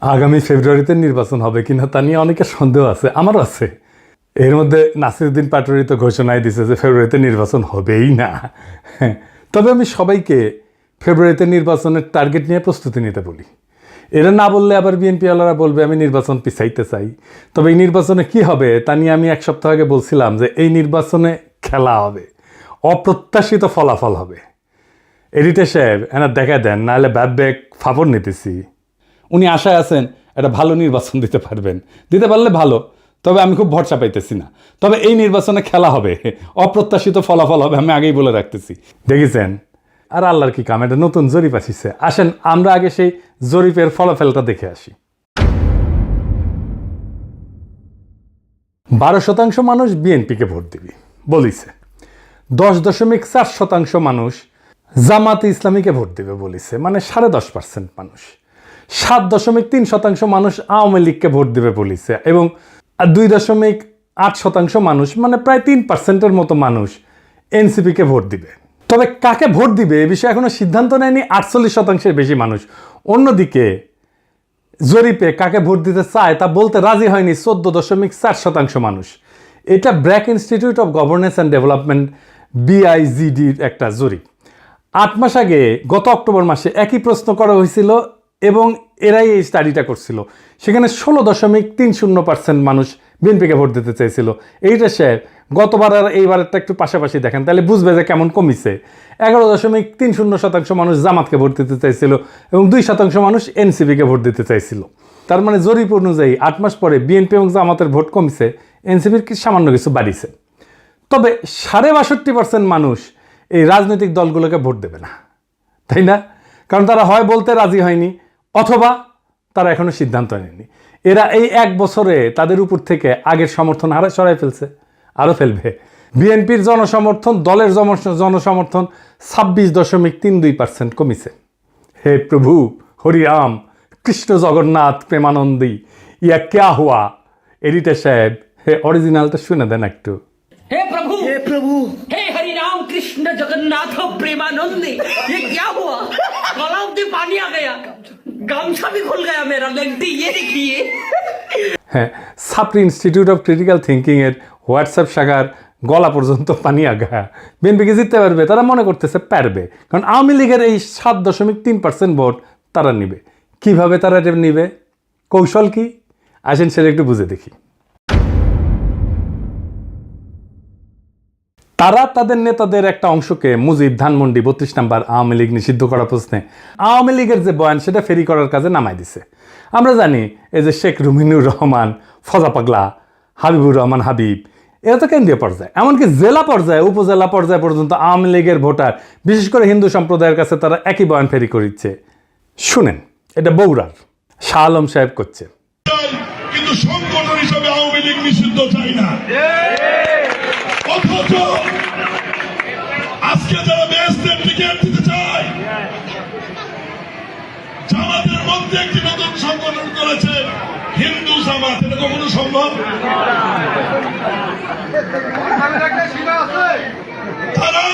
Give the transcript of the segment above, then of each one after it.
আগামী ফেব্রুয়ারিতে নির্বাচন হবে কিনা তা নিয়ে অনেকের সন্দেহ আছে, আমারও আছে। এর মধ্যে নাসিরউদ্দিন পাটোয়ারি তো ঘোষণায় দিছে যে ফেব্রুয়ারিতে নির্বাচন হবেই না। তবে আমি সবাইকে ফেব্রুয়ারিতে নির্বাচনের টার্গেট নিয়ে প্রস্তুতি নিতে বলি। এরা না বললে আবার বিএনপিওয়ালারা বলবে আমি নির্বাচন পিছাইতে চাই। তবে এই নির্বাচনে কি হবে তা নিয়ে আমি এক সপ্তাহ আগে বলছিলাম যে এই নির্বাচনে খেলা হবে, অপ্রত্যাশিত ফলাফল হবে। এডিটর সাহেব এনার দেখা দেন, নাহলে ব্যাক ফাপড় নিতেছি। উনি আশায় আছেন একটা ভালো নির্বাচন দিতে পারবেন, দিতে পারলে ভালো, তবে আমি খুব ভরসা পাইতেছি না। তবে এই নির্বাচনে খেলা হবে, অপ্রত্যাশিত ফলাফল হবে, আমি আগেই বলে রাখতেছি। দেখেছেন? আর আল্লাহর কি কাম, এটা নতুন জরিপ আসিছে। আসেন আমরা আগে সেই জরিপের ফলাফলটা দেখে আসি। 12% মানুষ বিএনপিকে ভোট দিবি বলিছে, 10.4% মানুষ জামাতে ইসলামীকে ভোট দেবে বলিছে, মানে 10.5% মানুষ। 7.3% মানুষ আওয়ামী লীগকে ভোট দেবে বলিছে, এবং 2.8% মানুষ, মানে প্রায় 3%-এর মতো মানুষ এনসিপিকে ভোট দিবে। তবে কাকে ভোট দিবে এ বিষয়ে এখনো সিদ্ধান্ত নেয়নি 48%-এর বেশি মানুষ। অন্যদিকে জরিপে কাকে ভোট দিতে চায় তা বলতে রাজি হয়নি 14.4% মানুষ। এটা BRAC Institute of Governance and Development BIGDর একটা জরিপ। 8 মাস আগে গত অক্টোবর মাসে একই প্রশ্ন করা হয়েছিল এবং এরাই এই স্টাডিটা করছিল। সেখানে 16.30% মানুষ বিএনপিকে ভোট দিতে চাইছিল। এইটা স্যার গতবার আর এইবারেরটা একটু পাশাপাশি দেখেন, তাহলে বুঝবে যে কেমন কমিছে। 11.30% মানুষ জামাতকে ভোট দিতে চাইছিল এবং 2% মানুষ এনসিপিকে ভোট দিতে চাইছিল। তার মানে জরিপ অনুযায়ী 8 মাস পরে বিএনপি এবং জামাতের ভোট কমিছে, এনসিপির সামান্য কিছু বাড়িছে। তবে 62% মানুষ এই রাজনৈতিক দলগুলোকে ভোট দেবে না, তাই না? কারণ তারা হয় বলতে রাজি হয়নি, অথবা তারা এখনো সিদ্ধান্ত নেয়নি। এরা এই 1 বছরে তাদের উপর থেকে আগের সমর্থন সরাই ফেলছে, আরও ফেলবে। বিএনপির জনসমর্থন, দলের জনসমর্থন 26.32% কমিছে। হে প্রভু হরিরাম কৃষ্ণ জগন্নাথ প্রেমানন্দী, ইয়া ক্যা হুয়া? এডিটর সাহেব অরিজিনালটা শুনে দেন একটু। हे प्रभु हे हरि राम कृष्ण जगन्नाथ प्रेमानंदी, ये क्या हुआ? गलाव में पानी आ गया, गामछा भी खुल गया मेरा, लेंटी ये देखिए। হ্যাঁ, সাপ্রি ইনস্টিটিউট অফ ক্রিটিক্যাল থিঙ্কিং এর হোয়াটসঅ্যাপ শাখার গলা পর্যন্ত পানি আগা। বিএনপিকে জিততে পারবে, তারা মনে করতেছে পারবে, কারণ আওয়ামী লীগের এই 7.3% ভোট তারা নিবে। কিভাবে তারা এটা নিবে, কৌশল কি? আসেন সেটা একটু বুঝে দেখি। তারা তাদের নেতাদের একটা অংশকে মুজিব, ধানমন্ডি, 32 নম্বর আওয়ামী লীগ নিষিদ্ধ করা প্রশ্নে আওয়ামী লীগের যে বয়ান সেটা ফেরি করার কাজে নামাই দিছে। আমরা জানি এই যে শেখ রুমিনুর রহমান, ফজা পাগলা, হাবিবুর রহমান হাবিব, এরা তো কেন্দ্রীয় পর্যায়ে, এমনকি জেলা পর্যায়ে, উপজেলা পর্যায়ে পর্যন্ত আওয়ামী লীগের ভোটার, বিশেষ করে হিন্দু সম্প্রদায়ের কাছে তারা একই বয়ান ফেরি করিচ্ছে। শুনেন, এটা বগুড়ার শাহ আলম সাহেব করছে। কিন্তু সংগঠন হিসেবে আওয়ামী লীগ নিষিদ্ধ চাই না। অথচ আজকে যারা বেহেশতের টিকিট দিতে চায়, জামাতের মধ্যে একটি নতুন সংগঠন করেছে হিন্দু জামাত, এটা কখনো সম্ভব? তারা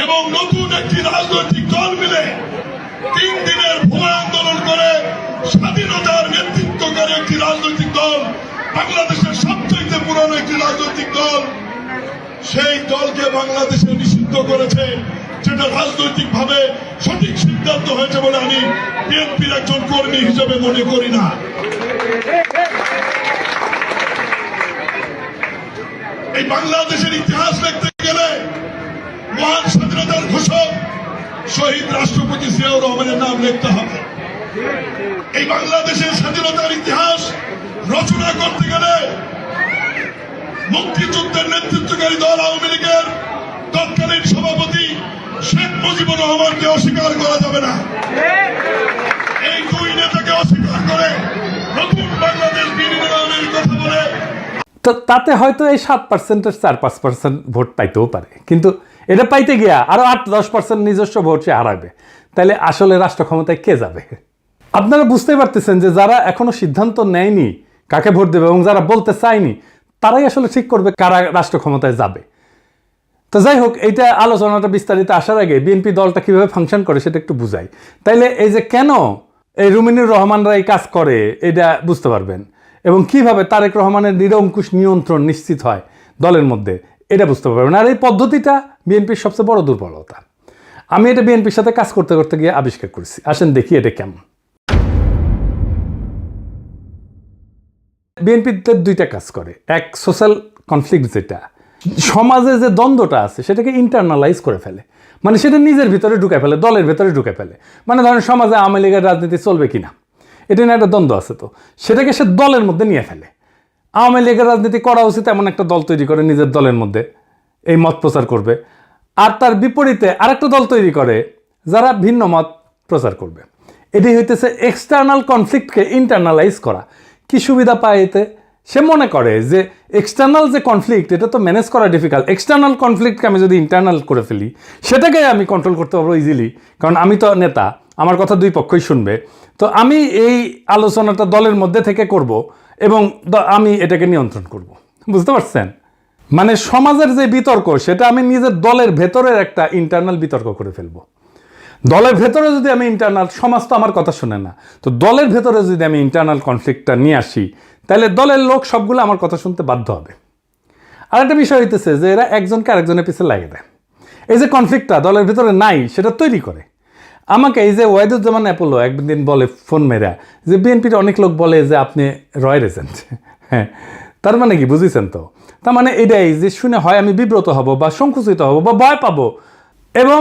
এবং নতুন একটি রাজনৈতিক দল মিলে 3 দিনের ভুয়া আন্দোলন করে স্বাধীনতার নেতৃত্বকারী একটি রাজনৈতিক দল, বাংলাদেশের সবচেয়ে পুরনো একটি রাজনৈতিক দল, সেই দলকে বাংলাদেশে নিষিদ্ধ করেছে, যেটা রাজনৈতিক ভাবে সঠিক সিদ্ধান্ত হয়েছে বলে আমি বিএনপির একজন কর্মী হিসেবে মনে করি না। এই বাংলাদেশের ইতিহাস লিখতে গেলে মহান স্বাধীনতার ঘোষক শহীদ রাষ্ট্রপতি জিয়াউর রহমানের নাম লিখতে হবে। এই বাংলাদেশের স্বাধীনতার ইতিহাস রচনা করতে গেলে মুক্তিযুদ্ধের নেতৃত্বকারী দল আওয়ামী লীগের তৎকালীন সভাপতি শেখ মুজিবুর রহমানকে অস্বীকার করা যাবে না। এই 2 নেতাকে অস্বীকার করে নতুন বাংলাদেশ বিনির্মাণের কথা বলে, তো তাতে হয়তো এই 7%-এর 4-5% ভোট পাইতেও পারে, কিন্তু এটা পাইতে গিয়া আরো 8-10% নিজস্ব ভোট সে হারাবে। তাহলে আসলে রাষ্ট্র ক্ষমতায় কে যাবে? আপনারা বুঝতে পারতেছেন যে যারা এখনো সিদ্ধান্ত নেয়নি কাকে ভোট দেবে এবং যারা বলতে চায়নি, তারাই আসলে ঠিক করবে কারা রাষ্ট্র ক্ষমতায় যাবে। তো যাই হোক, এইটা আলোচনাটা বিস্তারিত আসার আগে বিএনপি দলটা কিভাবে ফাংশন করে সেটা একটু বুঝাই। তাইলে এই যে কেন এই রুমিনুর রহমানরা এই কাজ করে এটা বুঝতে পারবেন, এবং কিভাবে তারেক রহমানের নিরঙ্কুশ নিয়ন্ত্রণ নিশ্চিত হয় দলের মধ্যে এটা বুঝতে পারবেন। আর এই পদ্ধতিটা বিএনপির সবচেয়ে বড় দুর্বলতা। আমি এটা বিএনপির সাথে কাজ করতে করতে গিয়ে আবিষ্কার করেছি। আসেন দেখি এটা কেমন। বিএনপিতে দুইটা কাজ করে। এক, সোশ্যাল কনফ্লিক্ট, যেটা সমাজে যে দ্বন্দ্বটা আছে সেটাকে ইন্টারনালাইজ করে ফেলে, মানে সেটা নিজের ভিতরে ঢুকে ফেলে, দলের ভিতরে ঢুকে ফেলে। মানে ধরেন সমাজে আওয়ামী লীগের রাজনীতি চলবে কিনা, এটা নিয়ে একটা দ্বন্দ্ব আছে, তো সেটাকে সে দলের মধ্যে নিয়ে ফেলে। আওয়ামী লীগের রাজনীতি করা উচিত এমন একটা দল তৈরি করে নিজের দলের মধ্যে এই মত প্রচার করবে, আর তার বিপরীতে আরেকটা দল তৈরি করে যারা ভিন্ন মত প্রচার করবে। এটি হইতেছে এক্সটার্নাল কনফ্লিক্টকে ইন্টারনালাইজ করা। কি সুবিধা পায় এতে? সে মনে করে যে এক্সটার্নাল যে কনফ্লিক্ট এটা তো ম্যানেজ করা ডিফিকাল্ট, এক্সটার্নাল কনফ্লিক্টকে আমি যদি ইন্টারনাল করে ফেলি সেটাকে আমি কন্ট্রোল করতে পারবো ইজিলি, কারণ আমি তো নেতা, আমার কথা দুই পক্ষই শুনবে। তো আমি এই আলোচনাটা দলের মধ্যে থেকে করব এবং আমি এটাকে নিয়ন্ত্রণ করব। বুঝতে পারছেন? মানে সমাজের যে বিতর্ক সেটা আমি নিজের দলের ভেতরের একটা ইন্টারনাল বিতর্ক করে ফেলবো। দলের ভেতরে যদি আমি ইন্টারনাল, সমাজ তো আমার কথা শুনে না, তো দলের ভেতরে যদি আমি ইন্টারনাল কনফ্লিক্টটা নিয়ে আসি তাহলে দলের লোক সবগুলো আমার কথা শুনতে বাধ্য হবে। আর একটা বিষয় হইতেছে যে এরা একজনকে আরেকজনের পিছিয়ে লাগিয়ে দেয়। এই যে কনফ্লিক্টটা দলের ভেতরে নাই সেটা তৈরি করে। আমাকে এই যে ওয়াহিদুজ্জামান অ্যাপোলো একদিন বলে ফোন মেরা যে বিএনপির অনেক লোক বলে যে আপনি রয়ের এজেন্ট। হ্যাঁ, তার মানে কি বুঝেছেন? তো তার মানে এটাই যে শুনে হয় আমি বিব্রত হব বা সংকুচিত হব বা ভয় পাবো, এবং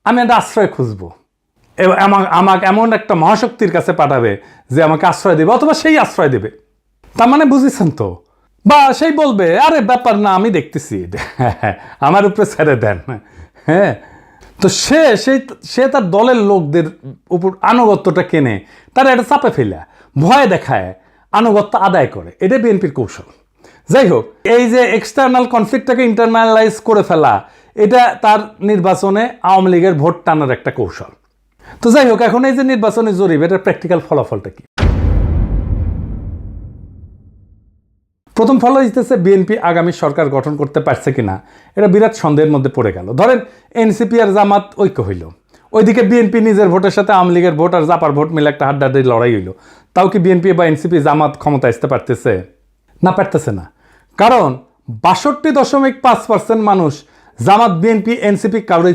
আমি একটা আশ্রয় খুঁজবো, এবং আমাকে এমন একটা মহাশক্তির কাছে পাঠাবে যে আমাকে আশ্রয় দেবে, অথবা সেই আশ্রয় দেবে। তার মানে বুঝেছেন তো? বা সেই বলবে আরে ব্যাপার না, আমি দেখতেছি, আমার উপরে ছেড়ে দেন। হ্যাঁ, তো সে তার দলের লোকদের উপর আনুগত্যটা কেনে, তারা এটা চাপে ফেলে ভয় দেখায় আনুগত্য আদায় করে। এটা বিএনপির কৌশল। যাই হোক, এই যে এক্সটার্নাল কনফ্লিক্টটাকে ইন্টারনালাইজ করে ফেলা, এটা তার নির্বাচনে আওয়ামী লীগের ভোট টানার একটা কৌশল। তো যাই হোক, এখন এই যে নির্বাচনী জরিপ, এটার প্র্যাকটিক্যাল ফলাফলটা কি? প্রথম ফল হইতেছে বিএনপি আগামী সরকার গঠন করতে পারছে কিনা এটা বিরাট সন্দেহের মধ্যে পড়ে গেল। ধরেন এনসিপি আর জামাত ঐক্য হইল, ওইদিকে বিএনপি নিজের ভোটের সাথে আওয়ামী লীগের ভোট আর জাপার ভোট মিলে একটা হাড্ডাহাড্ডি লড়াই হইল। তাও কি বিএনপি বা এনসিপি জামাত ক্ষমতা আসতে পারতেছে? না, পারতেছে না। কারণ 62.5% মানুষ জামাত, বিএনপি, এনসিপি কাউরে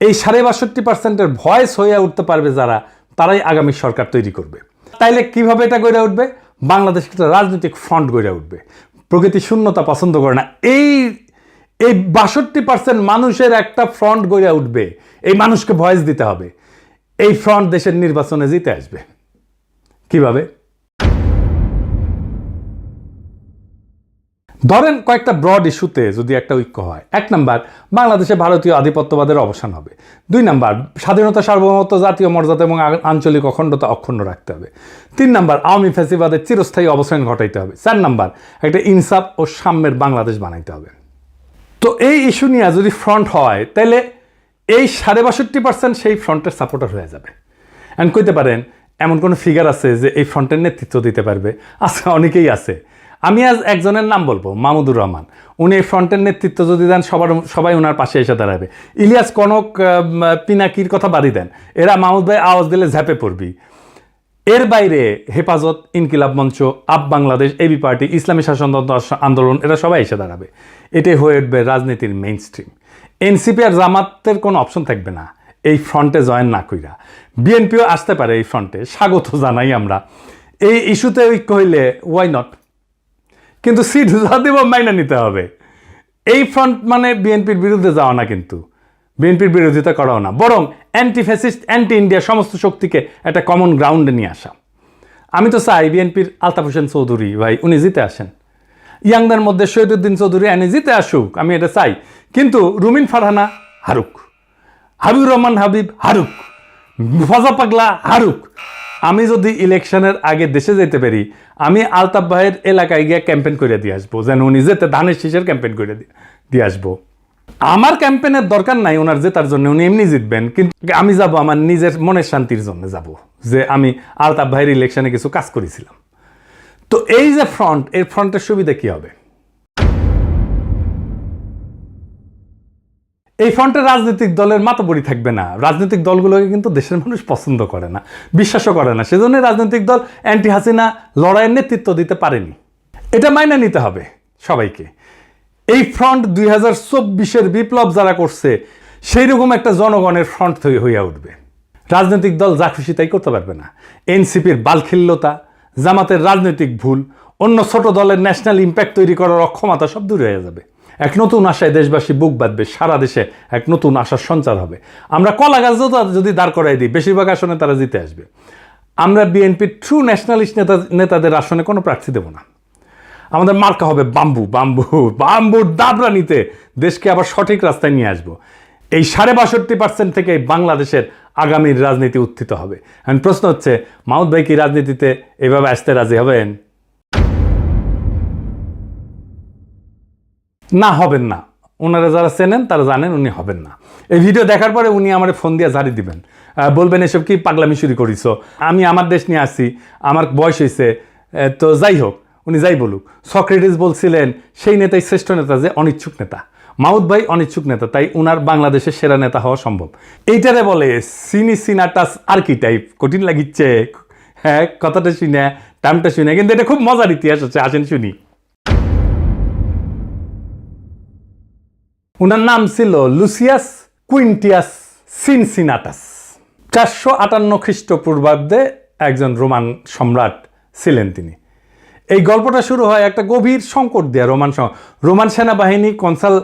এই 62.5%-এর ভয়েস হয়ে উঠতে পারবে যারা, তারাই আগামী সরকার তৈরি করবে। তাইলে কিভাবে এটা গড়ে উঠবে? বাংলাদেশ একটা রাজনৈতিক ফ্রন্ট গড়ে উঠবে। প্রকৃতি শূন্যতা পছন্দ করে না। এই 62% মানুষের একটা ফ্রন্ট গড়ে উঠবে। এই মানুষকে ভয়েস দিতে হবে। এই ফ্রন্ট দেশের নির্বাচনে জিতে আসবে। কিভাবে? ধরেন কয়েকটা ব্রড ইস্যুতে যদি একটা ঐক্য হয়। 1 নাম্বার, বাংলাদেশে ভারতীয় আধিপত্যবাদের অবসান হবে। 2 নাম্বার, স্বাধীনতা, সার্বভৌমত্ব, জাতীয় মর্যাদা এবং আঞ্চলিক অখণ্ডতা অক্ষুণ্ণ রাখতে হবে। 3 নাম্বার, আওয়ামী ফ্যাসিবাদের চিরস্থায়ী অবসান ঘটাইতে হবে। 4 নাম্বার, একটা ইনসাফ ও সাম্যের বাংলাদেশ বানাইতে হবে। তো এই ইস্যু নিয়ে যদি ফ্রন্ট হয় তাহলে এই 62.5% সেই ফ্রন্টের সাপোর্টার হয়ে যাবে। এন্ড কইতে পারেন এমন কোনো ফিগার আছে যে এই ফ্রন্টের নেতৃত্ব দিতে পারবে? আছে, অনেকেই আছে। আমি আজ একজনের নাম বলবো, মাহমুদুর রহমান। উনি এই ফ্রন্টের নেতৃত্ব যদি দেন সবাই ওনার পাশে এসে দাঁড়াবে। ইলিয়াস কনক, পিনাকির কথা বাদই দেন, এরা মাহমুদ ভাই আওয়াজ দিলে ঝাঁপে পড়বি। এর বাইরে হেফাজত, ইনকিলাব মঞ্চ, আপ বাংলাদেশ, এবি পার্টি, ইসলামী শাসনতন্ত্র আন্দোলন, এরা সবাই এসে দাঁড়াবে। এটাই হয়ে উঠবে রাজনীতির মেইন স্ট্রিম। এনসিপি আর জামাতের কোনো অপশন থাকবে না এই ফ্রন্টে জয়েন না কইরা। বিএনপিও আসতে পারে এই ফ্রন্টে, স্বাগত জানাই আমরা। এই ইস্যুতে ঐক্য হইলে ওয়াই নট, কিন্তু সিট যা দেব মাইনা নিতে হবে। এই ফ্রন্ট মানে বিএনপির বিরুদ্ধে যাওয়া না, কিন্তু বিএনপির বিরোধিতা করাও না, বরং অ্যান্টি ফ্যাসিস্ট, অ্যান্টি ইন্ডিয়া সমস্ত শক্তিকে একটা কমন গ্রাউন্ডে নিয়ে আসা। আমি তো চাই বিএনপির আলতাফ হোসেন চৌধুরী ভাই উনি জিতে আসেন, ইয়াংদের মধ্যে শহীদুদ্দিন চৌধুরী এনে জিতে আসুক, আমি এটা চাই। কিন্তু রুমিন ফারহানা হারুক, হাবিবুর রহমান হাবিব হারুক, ফজা পাগলা হারুক। আমি যদি ইলেকশনের আগে দেশে যেতে পারি, আমি আলতাফ ভাইয়ের এলাকায় গিয়ে ক্যাম্পেইন করে দিয়ে আসবো, যেন উনি যেতে ধানের শীষের ক্যাম্পেইন করে দিয়ে আসবো। আমার ক্যাম্পেইনের দরকার নাই ওনার জেতার জন্য, উনি এমনি জিতবেন, কিন্তু আমি যাব আমার নিজের মনের শান্তির জন্য যাব, যে আমি আলতাফ ভাইয়ের ইলেকশনে কিছু কাজ করেছিলাম। তো এই যে ফ্রন্ট, এর ফ্রন্টের সুবিধা কি হবে? এই ফ্রন্টে রাজনৈতিক দলের মাতবরি থাকবে না। রাজনৈতিক দলগুলোকে কিন্তু দেশের মানুষ পছন্দ করে না, বিশ্বাসও করে না। সেজন্য রাজনৈতিক দল অ্যান্টি হাসিনা লড়াইয়ের নেতৃত্ব দিতে পারেনি। এটা মাইনে নিতে হবে সবাইকে। এই ফ্রন্ট 2024-এর বিপ্লব যারা করছে সেই রকম একটা জনগণের ফ্রন্ট হইয়া উঠবে। রাজনৈতিক দল যা খুশি তাই করতে পারবে না। এনসিপির বালখিল্যতা, জামাতের রাজনৈতিক ভুল, অন্য ছোট দলের ন্যাশনাল ইম্প্যাক্ট তৈরি করার অক্ষমতা সব দূর হয়ে যাবে। এক নতুন আশায় দেশবাসী বুক বাঁধবে, সারা দেশে এক নতুন আশার সঞ্চার হবে। আমরা কলা গাছ যদি দাঁড় করাই দিই, বেশিরভাগ আসনে তারা জিতে আসবে। আমরা বিএনপির ট্রু ন্যাশনালিস্ট নেতাদের আসনে কোনো প্রার্থী দেব না। আমাদের মার্কা হবে বাম্বু। বাম্বুর দাবরা নিতে দেশকে আবার সঠিক রাস্তায় নিয়ে আসবো। এই 62% থেকে বাংলাদেশের আগামীর রাজনীতি উত্থিত হবে। এখন প্রশ্ন হচ্ছে, মাহমুদ ভাই কি রাজনীতিতে এভাবে আসতে রাজি হবেন? না, হবেন না। ওনারা যারা চেনেন তারা জানেন উনি হবেন না। এই ভিডিও দেখার পরে উনি আমার ফোন দিয়ে ঝাড়ি দিবেন, বলবেন এসব কি পাগলামি শুরু করিস, আমি আমার দেশ নিয়ে আসছি, আমার বয়স হয়েছে। তো যাই হোক, উনি যাই বলুক। সক্রেটিস বলছিলেন সেই নেতাই শ্রেষ্ঠ নেতা যে অনিচ্ছুক নেতা। মাহমুদ ভাই অনিচ্ছুক নেতা, তাই উনার বাংলাদেশের সেরা নেতা হওয়া সম্ভব। এইটারে বলে সিনাটাস আর্কিটাইপ। কঠিন লাগিচ্ছে হ্যাঁ কথাটা শুনে, টার্মটা শুনে, কিন্তু এটা খুব মজার ইতিহাস আছে। আসেন শুনি। উনার নাম ছিল লুসিয়াস কুইন্টিয়াস সিনসিনাটাস। 458 খ্রিস্টপূর্বাব্দে একজন রোমান সম্রাট ছিলেন তিনি। এই গল্পটা শুরু হয় একটা গভীর সংকট দিয়ে। রোমান সেনাবাহিনী কনসাল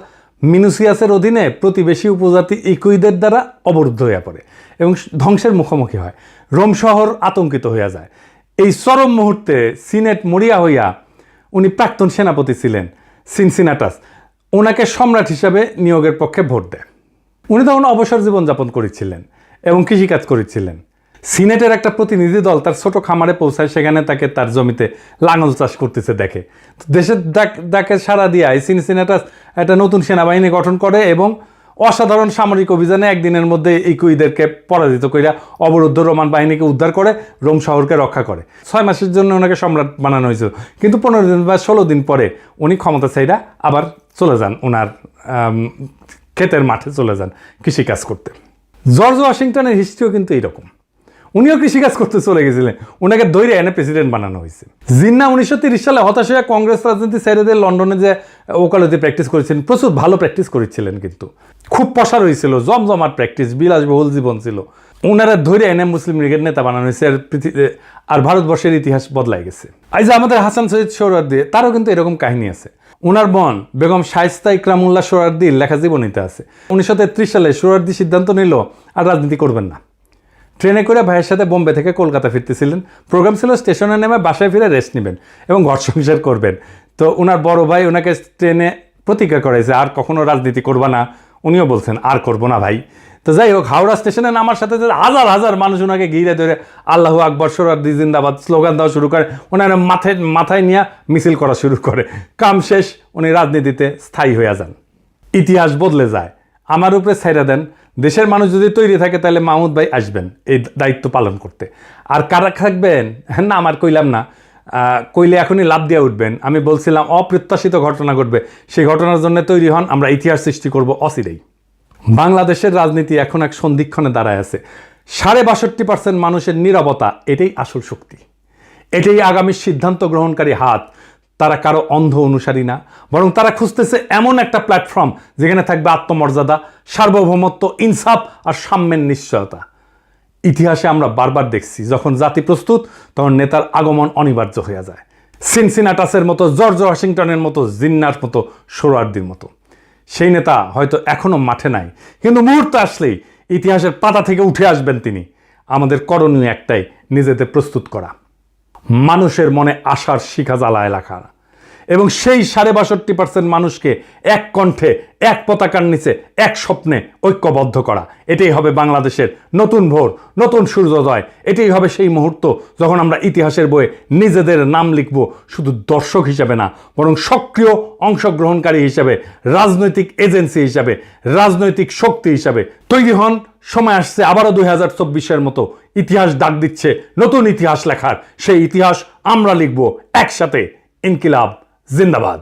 মিনুসিয়াসের অধীনে প্রতিবেশী উপজাতি ইকুইদের দ্বারা অবরুদ্ধ হয়ে পড়ে এবং ধ্বংসের মুখোমুখি হয়। রোম শহর আতঙ্কিত হইয়া যায়। এই চরম মুহূর্তে সিনেট মরিয়া হইয়া, উনি প্রাক্তন সেনাপতি ছিলেন সিনসিনাটাস, ওনাকে সম্রাট হিসাবে নিয়োগের পক্ষে ভোট দেয়। উনি তখন অবসর জীবনযাপন করেছিলেন এবং কৃষিকাজ করেছিলেন। সিনেটের একটা প্রতিনিধি দল তার ছোট খামারে পৌঁছায়, সেখানে তাকে তার জমিতে লাঙল চাষ করতেছে দেখে। দেশের ডাকে সাড়া দিয়ে সিনসিনাটাস একটা নতুন সেনাবাহিনী গঠন করে এবং অসাধারণ সামরিক অভিযানে একদিনের মধ্যে ইকুইদেরকে পরাজিত কইরা অবরুদ্ধ রোমান বাহিনীকে উদ্ধার করে রোম শহরকে রক্ষা করে। 6 মাসের জন্য ওনাকে সম্রাট বানানো হয়েছিল, কিন্তু 15 দিন বা 16 দিন পরে উনি ক্ষমতা চাইরা আবার চলে যান, ওনার ক্ষেতের মাঠে চলে যান কৃষিকাজ করতে। জর্জ ওয়াশিংটনের হিস্ট্রিও কিন্তু এইরকম। উনিও কৃষিকাজ করতে চলে গেছিলেন, ওনাকে ধৈর্য এনে প্রেসিডেন্ট বানানো হয়েছে। জিন্না 1930 সালে হতাশ হয়ে কংগ্রেস রাজনীতি ছেড়ে দিয়ে লন্ডনে যে ওকালতি প্র্যাকটিস করেছিলেন, প্রচুর ভালো প্র্যাকটিস করেছিলেন, কিন্তু খুব পসার হয়েছিল, জমজমাট প্র্যাকটিস, বিলাসবহুল জীবন ছিল। ওনারা ধৈর্য এনে মুসলিম লীগের নেতা বানানো হয়েছে, আর ভারতবর্ষের ইতিহাস বদলাই গেছে। এই যে আমাদের হাসান সৈয়দ সোহরাওয়ার্দী, তারও কিন্তু এরকম কাহিনী আছে। ওনার বোন বেগম শায়েস্তা ইকরামুল্লাহ সোহরাওয়ার্দীর লেখা জীবনীতে আছে। 1933 সালে সোহরাওয়ার্দী সিদ্ধান্ত নিল আর রাজনীতি করবেন না। ট্রেনে করে ভাইয়ের সাথে বোম্বে থেকে কলকাতা ফিরতেছিলেন। প্রোগ্রাম ছিল স্টেশনে নেমে বাসায় ফিরে রেস্ট নেবেন এবং ঘর সংসার করবেন। তো ওনার বড় ভাই ওনাকে ট্রেনে প্রতিজ্ঞা করেছে আর কখনো রাজনীতি করবা না। উনিও বলছেন আর করবো না ভাই। তো যাই হোক, হাওড়া স্টেশনে নামার সাথে সাথে হাজার হাজার মানুষ ওনাকে ঘিরে ধরে আল্লাহু আকবর, সোহরাওয়ার্দী জিন্দাবাদ স্লোগান দেওয়া শুরু করে। ওনার মাথায় নিয়ে মিছিল করা শুরু করে। কাম শেষ, উনি রাজনীতিতে স্থায়ী হয়ে যান। ইতিহাস বদলে যায়। আমার উপরে ছাইরা দেন। দেশের মানুষ যদি তৈরি থাকে তাহলে মাহমুদ ভাই আসবেন এই দায়িত্ব পালন করতে। আর কারা থাকবেন না আমার কইলাম না, কইলে এখনই লাভ দিয়ে উঠবেন। আমি বলছিলাম অপ্রত্যাশিত ঘটনা ঘটবে, সেই ঘটনার জন্য তৈরি হন, আমরা ইতিহাস সৃষ্টি করব অচিরেই। বাংলাদেশের রাজনীতি এখন এক সন্ধিক্ষণে দাঁড়ায় আছে। 62% মানুষের নীরবতা, এটাই আসল শক্তি, এটাই আগামী সিদ্ধান্ত গ্রহণকারী হাত। তারা কারো অন্ধ অনুসারী না, বরং তারা খুঁজতেছে এমন একটা প্ল্যাটফর্ম যেখানে থাকবে আত্মমর্যাদা, সার্বভৌমত্ব, ইনসাফ আর সাম্যের নিশ্চয়তা। ইতিহাসে আমরা বারবার দেখছি, যখন জাতি প্রস্তুত তখন নেতার আগমন অনিবার্য হয়ে যায়। সিনসিনাটাসের মতো, জর্জ ওয়াশিংটনের মতো, জিন্নার মতো, সোহরাওয়ার্দীর মতো। সেই নেতা হয়তো এখনো মাঠে নাই, কিন্তু মুহূর্ত আসলেই ইতিহাসের পাতা থেকে উঠে আসবেন তিনি। আমাদের করণীয় একটাই, নিজেদের প্রস্তুত করা, মানুষের মনে আশার শিখা জ্বালায় রাখা এবং সেই 62% মানুষকে এক কণ্ঠে, এক পতাকার নিচে, এক স্বপ্নে ঐক্যবদ্ধ করা। এটাই হবে বাংলাদেশের নতুন ভোর, নতুন সূর্যোদয়। এটাই হবে সেই মুহূর্ত যখন আমরা ইতিহাসের বইয়ে নিজেদের নাম লিখব, শুধু দর্শক হিসাবে না, বরং সক্রিয় অংশগ্রহণকারী হিসাবে, রাজনৈতিক এজেন্সি হিসাবে, রাজনৈতিক শক্তি হিসাবে। তৈরি হন, সময় আসছে আবারও 2024-এর মতো। ইতিহাস ডাক দিচ্ছে নতুন ইতিহাস লেখার। সেই ইতিহাস আমরা লিখব একসাথে। ইনকিলাব জিন্দাবাদ।